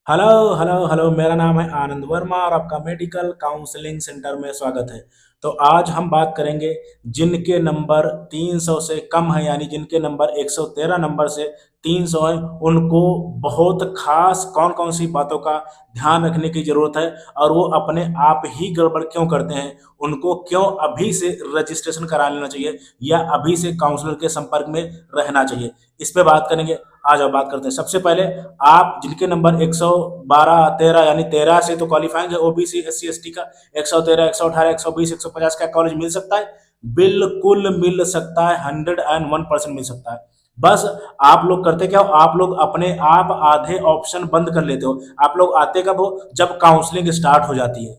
Hello hello hello, मेरा नाम है आनंद वर्मा और आपका मेडिकल काउंसलिंग सेंटर में स्वागत है। तो आज हम बात करेंगे जिनके नंबर 300 से कम है, यानी जिनके नंबर 113 नंबर से 300 है, उनको बहुत खास कौन कौन सी बातों का ध्यान रखने की जरूरत है और वो अपने आप ही गड़बड़ क्यों करते हैं, उनको क्यों अभी से रजिस्ट्रेशन करा लेना चाहिए या अभी से काउंसलर के संपर्क में रहना चाहिए, इस पे बात करेंगे। आज आप बात करते हैं। सबसे पहले, आप जिनके नंबर 112 13 यानी 13 से तो क्वालिफाइंग है ओबीसी SC ST का, 113 118 120 150 का कॉलेज मिल सकता है, बिल्कुल मिल सकता है, 101% मिल सकता है। बस आप लोग करते क्या हो, आप लोग अपने आप आधे ऑप्शन बंद कर लेते हो। आप लोग आते कब हो, जब काउंसलिंग स्टार्ट हो जाती है,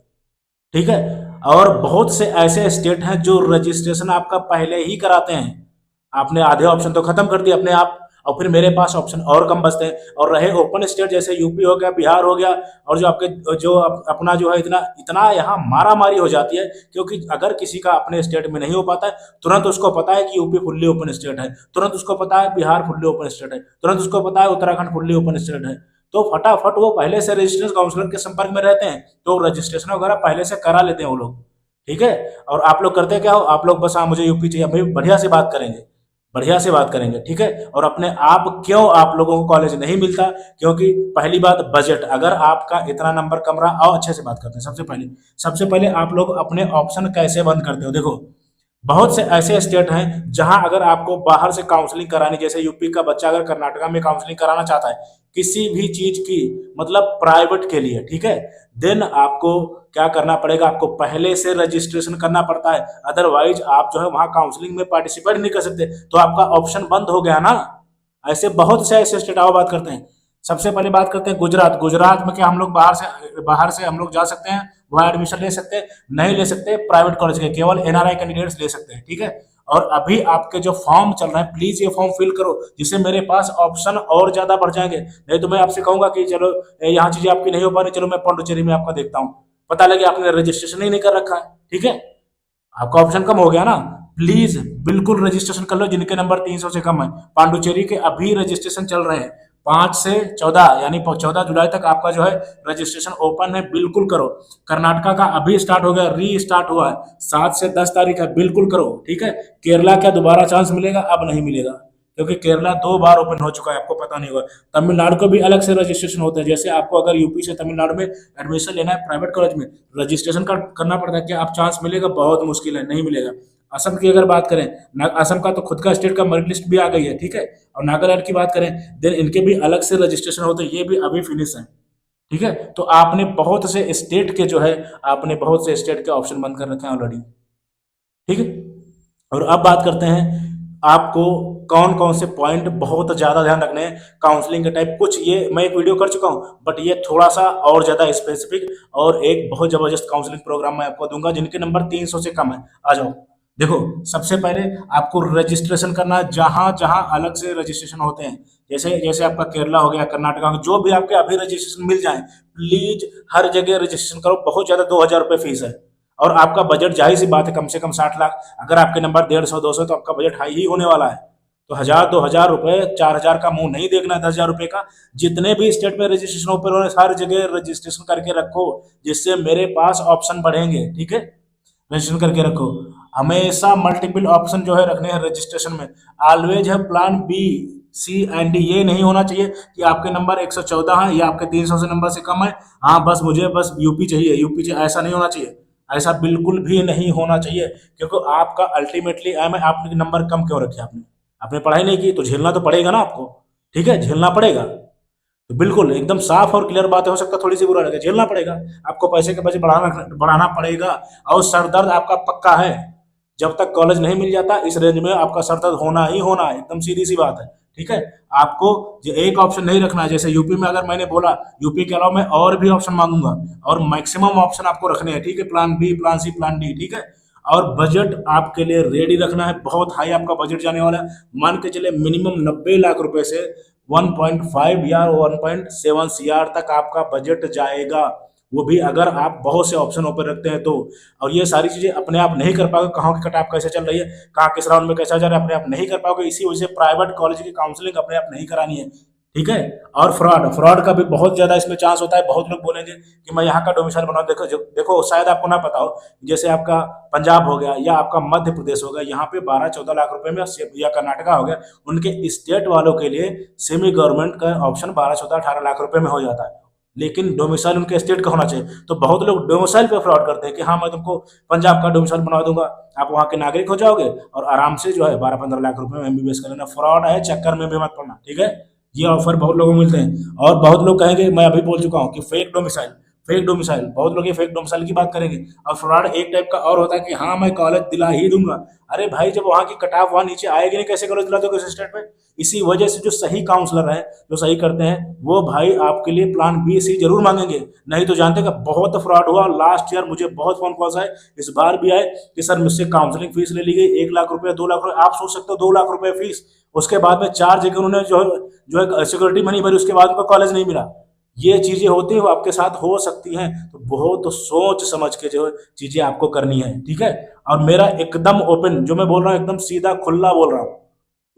ठीक है। और बहुत से ऐसे स्टेट हैं जो रजिस्ट्रेशन आपका पहले ही कराते हैं। आपने आधे ऑप्शन तो खत्म कर दिए अपने आप, और फिर मेरे पास ऑप्शन और कम बचते हैं। और रहे ओपन स्टेट जैसे यूपी हो गया, बिहार हो गया, और जो आपके जो अपना जो है इतना इतना यहाँ मारा मारी हो जाती है, क्योंकि अगर किसी का अपने स्टेट में नहीं हो पाता है, तुरंत उसको पता है कि यूपी फुल्ली ओपन स्टेट है, तुरंत उसको पता है बिहार फुल्ली ओपन स्टेट है, तुरंत उसको पता है उत्तराखंड फुल्ली ओपन स्टेट है। तो फटाफट वो पहले से रजिस्ट्रेशन काउंसलर के संपर्क में रहते हैं, तो रजिस्ट्रेशन वगैरह पहले से करा लेते हैं वो लोग, ठीक है। और आप लोग करते क्या हो, आप लोग बस हाँ मुझे यूपी चाहिए, अभी बढ़िया से बात करेंगे, बढ़िया से बात करेंगे, ठीक है। और अपने आप क्यों आप लोगों को कॉलेज नहीं मिलता, क्योंकि पहली बात बजट, अगर आपका इतना नंबर कम रहा, आओ अच्छे से बात करते हैं। सबसे पहले आप लोग अपने ऑप्शन कैसे बंद करते हो, देखो। बहुत से ऐसे स्टेट हैं जहां अगर आपको बाहर से काउंसलिंग करानी, जैसे यूपी का बच्चा अगर कर्नाटका में काउंसलिंग कराना चाहता है किसी भी चीज की, मतलब प्राइवेट के लिए, ठीक है, देन आपको क्या करना पड़ेगा, आपको पहले से रजिस्ट्रेशन करना पड़ता है। अदरवाइज आप जो है वहां काउंसलिंग में पार्टिसिपेट नहीं कर सकते, तो आपका ऑप्शन बंद हो गया ना। ऐसे बहुत से ऐसे स्टेट, आओ बात करते हैं। सबसे पहले बात करते हैं गुजरात। गुजरात में क्या हम लोग बाहर से हम लोग जा सकते हैं, वहाँ एडमिशन ले सकते हैं? नहीं ले सकते, प्राइवेट कॉलेज के केवल एनआरआई कैंडिडेट्स ले सकते हैं, ठीक है। और अभी आपके जो फॉर्म चल रहे हैं, प्लीज ये फॉर्म फिल करो, जिससे मेरे पास ऑप्शन और ज्यादा बढ़ जाएंगे। नहीं तो मैं आपसे कहूंगा कि चलो यहाँ चीजें आपकी नहीं हो पा रही, चलो मैं पौंडुचेरी में आपका देखता हूँ, पता लगे आपने रजिस्ट्रेशन ही नहीं कर रखा है, ठीक है। आपका ऑप्शन कम हो गया ना। प्लीज बिल्कुल रजिस्ट्रेशन कर लो जिनके नंबर 300 से कम है। पांडुचेरी के अभी रजिस्ट्रेशन चल रहे हैं, 5 से 14 यानी 14 जुलाई तक आपका जो है रजिस्ट्रेशन ओपन है, बिल्कुल करो। कर्नाटका का अभी स्टार्ट हो गया, री स्टार्ट हुआ है, 7 से 10 तारीख है, बिल्कुल करो, ठीक है। केरला का दोबारा चांस मिलेगा? अब नहीं मिलेगा, क्योंकि केरला 2 बार ओपन हो चुका है, आपको पता नहीं होगा। तमिलनाडु को भी अलग से रजिस्ट्रेशन होता है, जैसे आपको अगर यूपी से तमिलनाडु में एडमिशन लेना है प्राइवेट कॉलेज में, रजिस्ट्रेशन करना पड़ता है। क्या आप चांस मिलेगा? बहुत मुश्किल है, नहीं मिलेगा। असम की अगर बात करें, असम का तो खुद का स्टेट का मेरिट लिस्ट भी आ गई है, ठीक है। और नागालैंड की बात करें, देन इनके भी अलग से रजिस्ट्रेशन होते हैं, ये भी अभी फिनिश है, ठीक है। तो आपने बहुत से स्टेट के जो है, आपने बहुत से स्टेट के ऑप्शन बंद कर रखे हैं ऑलरेडी, ठीक है। और अब बात करते हैं आपको कौन कौन से पॉइंट बहुत ज्यादा ध्यान रखने हैं काउंसलिंग के टाइप। कुछ ये मैं एक वीडियो कर चुका हूं, बट ये थोड़ा सा और ज्यादा स्पेसिफिक और एक बहुत जबरदस्त काउंसलिंग प्रोग्राम मैं आपको दूंगा जिनके नंबर 300 से कम है। आ जाओ, देखो। सबसे पहले आपको रजिस्ट्रेशन करना है जहां जहां अलग से रजिस्ट्रेशन होते हैं, जैसे जैसे आपका केरला हो गया, कर्नाटका, जो भी आपके अभी रजिस्ट्रेशन मिल जाए, प्लीज हर जगह रजिस्ट्रेशन करो। बहुत ज्यादा 2,000 रुपये फीस है, और आपका बजट जाहिर सी बात है कम से कम 60 लाख। अगर आपके नंबर 150 200, तो आपका बजट हाई ही होने वाला है। तो 1,000 2,000 रुपए, 4,000 का मुंह नहीं देखना, 10,000 रुपए का। जितने भी स्टेट में रजिस्ट्रेशन ओपन हो रहे हैं, हर जगह रजिस्ट्रेशन करके रखो, जिससे मेरे पास ऑप्शन बढ़ेंगे, ठीक है। रजिस्ट्रेशन करके रखो, हमेशा मल्टीपल ऑप्शन जो है रखने हैं रजिस्ट्रेशन में। ऑलवेज है plan B, C and D. ये नहीं होना चाहिए कि आपके नंबर 114 है या आपके 300 से नंबर से कम है, हाँ बस मुझे बस यूपी चाहिए, यूपी चाहिए, ऐसा नहीं होना चाहिए। ऐसा बिल्कुल भी नहीं होना चाहिए, क्योंकि आपका अल्टीमेटली एम है, आपने नंबर कम क्यों रखे? आपने आपने पढ़ाई नहीं की तो झेलना तो पड़ेगा ना आपको, ठीक है, झेलना पड़ेगा। तो बिल्कुल एकदम साफ और क्लियर बात है, हो सकता है थोड़ी सी बुरा लगे, झेलना पड़ेगा। आपको पैसे के बजट बढ़ाना बढ़ाना पड़ेगा। और सर दर्द आपका पक्का है, जब तक कॉलेज नहीं मिल जाता इस रेंज में आपका सर दर्द होना ही होना है, एकदम सीधी सी बात है, ठीक है। आपको जो एक ऑप्शन नहीं रखना है, जैसे यूपी में अगर मैंने बोला, यूपी के अलावा मैं और भी ऑप्शन मांगूंगा, और मैक्सिमम ऑप्शन आपको रखने हैं, ठीक है। Plan B, plan C, plan D, ठीक है। और बजट आपके लिए रेडी रखना है, बहुत हाई आपका बजट जाने वाला है। मान के चले मिनिमम 90 लाख रुपए से 1.5 या 1.7 CR तक आपका बजट जाएगा, वो भी अगर आप बहुत से ऑप्शन ओपन रखते हैं तो। और ये सारी चीजें अपने आप नहीं कर पाओगे, कहाँ की कटाप कैसे चल रही है, कहाँ किस राउंड में कैसा जा रहा है, अपने आप नहीं कर पाओगे। इसी वजह से प्राइवेट कॉलेज की काउंसलिंग अपने आप नहीं करानी है, ठीक है। और फ्रॉड फ्रॉड का भी बहुत ज्यादा इसमें चांस होता है। बहुत लोग बोलेंगे कि मैं यहाँ का डोमिसाइल बनाऊं। देखो देखो शायद आपको ना पता हो, जैसे आपका पंजाब हो गया या आपका मध्य प्रदेश हो गया, यहाँ पे 12-14 लाख रुपए में, या कर्नाटका हो गया, उनके स्टेट वालों के लिए सेमी गवर्नमेंट का ऑप्शन 12-14-18 लाख रुपए में हो जाता है। लेकिन डोमिसाइल उनके स्टेट का होना चाहिए। तो बहुत लोग डोमिसाइल पे फ्रॉड करते हैं कि हाँ मैं तुमको पंजाब का डोमिसाइल बना दूंगा, आप वहाँ के नागरिक हो जाओगे और आराम से जो है 12-15 लाख रुपए में एमबीबीएस कर लेना। फ्रॉड है, चक्कर में भी मत पड़ना, ठीक है। ये ऑफर बहुत लोगों को मिलते हैं। और बहुत लोग कहेंगे, मैं अभी बोल चुका हूँ कि फेक डोमिसाइल, फेक डोमिसाइल, बहुत लोग ये फेक डोमिसाइल की बात करेंगे। और फ्रॉड एक टाइप का और होता है कि हाँ मैं कॉलेज दिला ही दूंगा। अरे भाई, जब वहाँ की कट ऑफ वहाँ नीचे आएगी नहीं, कैसे कॉलेज दिला दोगे उस स्टेट में? इसी वजह से जो सही काउंसलर है, जो सही करते हैं, वो भाई आपके लिए प्लान बी सी जरूर मांगेंगे। नहीं तो जानते का बहुत फ्रॉड हुआ लास्ट ईयर, मुझे बहुत फोन कॉल्स आए, इस बार भी आए कि सर मुझसे काउंसलिंग फीस ले ली गई, 1 लाख रुपए, 2 लाख रुपए, आप सोच सकते हो 2 लाख रुपए फीस। उसके बाद में 4 जगह उन्होंने जो है सिक्योरिटी मनी भरी, उसके बाद उनको कॉलेज नहीं मिला। ये चीजें होती है, वो आपके साथ हो सकती हैं। तो बहुत सोच समझ के जो चीजें आपको करनी है, ठीक है। और मेरा एकदम ओपन, जो मैं बोल रहा हूँ एकदम सीधा खुला बोल रहा हूँ,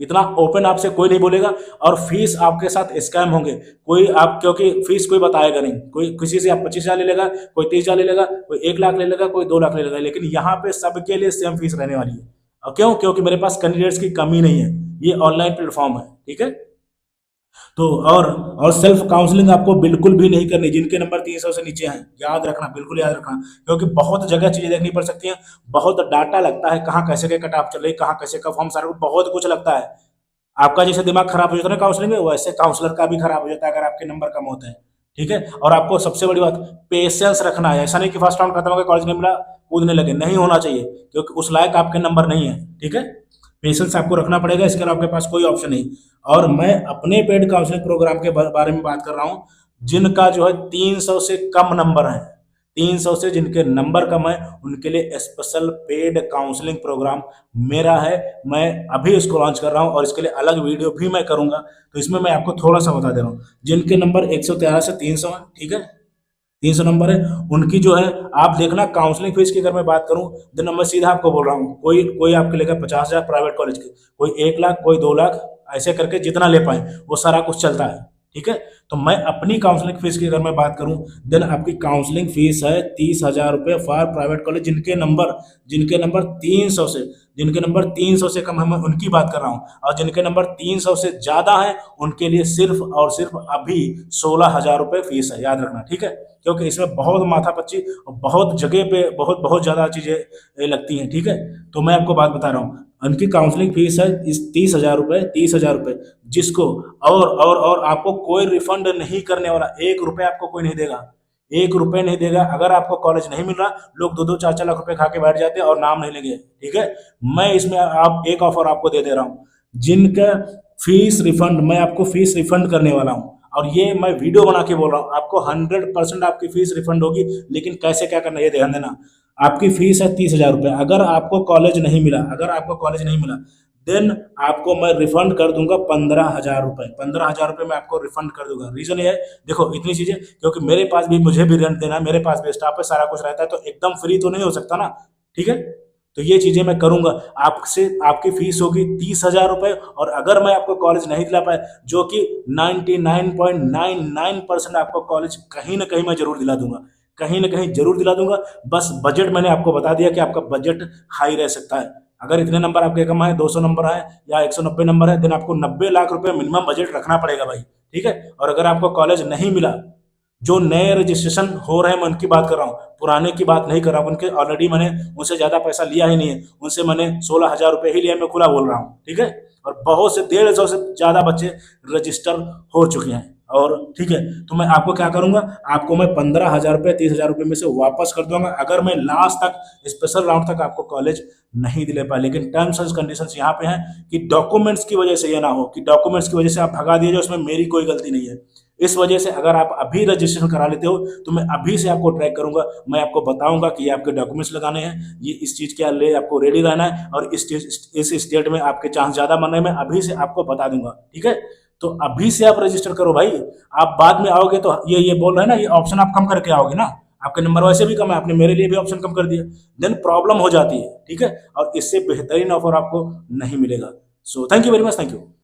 इतना ओपन आपसे कोई नहीं बोलेगा। और फीस आपके साथ स्कैम होंगे, कोई आप, क्योंकि फीस कोई बताएगा नहीं, कोई किसी से आप 25,000 ले लेगा, कोई 30,000 ले लेगा, कोई 1 लाख ले लेगा, कोई 2 लाख ले लेगा, लेकिन यहाँ पे सबके लिए सेम फीस रहने वाली है। और क्यों? क्योंकि मेरे पास कैंडिडेट्स की कमी नहीं है, ये ऑनलाइन प्लेटफॉर्म है, ठीक है। तो और सेल्फ काउंसलिंग आपको बिल्कुल भी नहीं करनी जिनके नंबर 300 से नीचे हैं, याद रखना, बिल्कुल याद रखना। क्योंकि बहुत जगह चीजें देखनी पड़ सकती हैं, बहुत डाटा लगता है, कहाँ कैसे कट ऑफ चल रही, कहाँ कैसे का फॉर्म, सारा बहुत कुछ लगता है। आपका जैसे दिमाग खराब हो जाता है ना काउंसलिंग में, वैसे काउंसलर का भी खराब हो जाता है अगर आपके नंबर कम होते हैं, ठीक है। और आपको सबसे बड़ी बात, पेशेंस रखना है। ऐसा नहीं कि फर्स्ट राउंड खत्म हो गया, कॉलेज नहीं मिला, कूदने लगे, नहीं होना चाहिए, क्योंकि उस लायक आपके नंबर नहीं है, ठीक है। पेशेंस आपको रखना पड़ेगा, इसके अलावा आपके पास कोई ऑप्शन नहीं। और मैं अपने पेड काउंसलिंग प्रोग्राम के बारे में बात कर रहा हूँ, जिनका जो है 300 से कम नंबर है, 300 से जिनके नंबर कम है, उनके लिए स्पेशल पेड काउंसलिंग प्रोग्राम मेरा है। मैं अभी इसको लॉन्च कर रहा हूँ और इसके लिए अलग वीडियो भी मैं करूंगा। तो इसमें मैं आपको थोड़ा सा बता दे रहा हूँ, जिनके नंबर 113 से 300 है, ठीक है, 300 नंबर है, उनकी जो है, आप देखना काउंसलिंग फीस की अगर मैं बात करूं, तो मैं सीधा आपको बोल रहा हूं, कोई कोई आपके लेगा 50,000 प्राइवेट कॉलेज के, कोई 1 लाख, कोई 2 लाख, ऐसे करके जितना ले पाए वो सारा कुछ चलता है, ठीक है। तो मैं अपनी काउंसलिंग फीस की अगर मैं बात करूं, देन आपकी काउंसलिंग फीस है 30,000 रुपये फॉर प्राइवेट कॉलेज, जिनके नंबर 300 से, जिनके नंबर 300 से कम है, मैं उनकी बात कर रहा हूँ। और जिनके नंबर 300 से ज्यादा है, उनके लिए सिर्फ और सिर्फ अभी 16,000 रुपये फीस है, याद रखना, ठीक है। क्योंकि इसमें बहुत माथापच्ची और बहुत जगह पे बहुत बहुत ज्यादा चीजें लगती हैं, ठीक है। तो मैं आपको बात बता रहा हूँ, उनकी काउंसलिंग फीस है इस 30,000 रुपये, 30,000 रुपये, जिसको, और आपको कोई रिफंड नहीं करने वाला, 1 रुपये आपको कोई नहीं देगा, 1 रुपये नहीं देगा। अगर आपको कॉलेज नहीं मिल रहा, लोग 2-2, 4-4 लाख रुपए खा के बैठ जाते हैं और नाम नहीं लेंगे, ठीक है। मैं इसमें आप एक ऑफर आपको दे दे रहा हूँ, जिनका फीस रिफंड, मैं आपको फीस रिफंड करने वाला हूँ। और ये मैं वीडियो बना के बोल रहा हूँ, आपको 100% आपकी फीस रिफंड होगी। लेकिन कैसे क्या करना है ये ध्यान देना। आपकी फीस है 30,000 रुपये, अगर आपको कॉलेज नहीं मिला, अगर आपको कॉलेज नहीं मिला, देन आपको मैं रिफंड कर दूंगा 15,000 रुपये, 15,000 रुपये मैं आपको रिफंड कर दूंगा। रीजन ये है, देखो इतनी चीजें, क्योंकि मेरे पास भी, मुझे भी रेंट देना है, मेरे पास भी स्टाफ है, सारा कुछ रहता है, तो एकदम फ्री तो नहीं हो सकता ना, ठीक है। तो ये चीजें मैं करूंगा आपसे। आपकी फीस होगी 30,000 रुपये, और अगर मैं आपको कॉलेज नहीं दिला पाया, जो कि 99.99% आपको कॉलेज कहीं ना कहीं मैं जरूर दिला दूंगा, कहीं ना कहीं जरूर दिला दूंगा। बस बजट मैंने आपको बता दिया कि आपका बजट हाई रह सकता है। अगर इतने नंबर आपके कम है, 200 नंबर है या 190 नंबर है, देन आपको 90 लाख रुपए मिनिमम बजट रखना पड़ेगा भाई, ठीक है। और अगर आपको कॉलेज नहीं मिला, जो नए रजिस्ट्रेशन हो रहे हैं मैं उनकी बात कर रहा हूँ, पुराने की बात नहीं कर रहा हूँ। उनके ऑलरेडी मैंने उनसे ज्यादा पैसा लिया ही नहीं है, उनसे मैंने 16,000 रुपये ही लिया, मैं खुला बोल रहा हूँ, ठीक है। और बहुत से 150 से ज्यादा बच्चे रजिस्टर हो चुके हैं, और ठीक है। तो मैं आपको क्या करूंगा, आपको मैं 15,000 रुपये, 30,000 रुपये में से वापस कर दूंगा, अगर मैं लास्ट तक, स्पेशल राउंड तक आपको कॉलेज नहीं दिले पाए। लेकिन टर्म्स एंड कंडीशंस यहाँ पे हैं कि डॉक्यूमेंट्स की वजह से ये ना हो कि डॉक्यूमेंट्स की वजह से आप भगा दिए जाओ, उसमें मेरी कोई गलती नहीं है। इस वजह से अगर आप अभी रजिस्ट्रेशन करा लेते हो, तो मैं अभी से आपको ट्रैक करूंगा, मैं आपको बताऊंगा कि ये आपके डॉक्यूमेंट्स लगाने हैं, ये इस चीज के लिए आपको रेडी रहना है, और इस स्टेट में आपके चांस ज्यादा बनने में अभी से आपको बता दूंगा, ठीक है। तो अभी से आप रजिस्टर करो भाई। आप बाद में आओगे तो ये बोल रहे हैं ना, ये ऑप्शन आप कम करके आओगे ना, आपके नंबर वैसे भी कम है, आपने मेरे लिए भी ऑप्शन कम कर दिया, देन प्रॉब्लम हो जाती है, ठीक है। और इससे बेहतरीन ऑफर आपको नहीं मिलेगा। So thank you very much, thank you.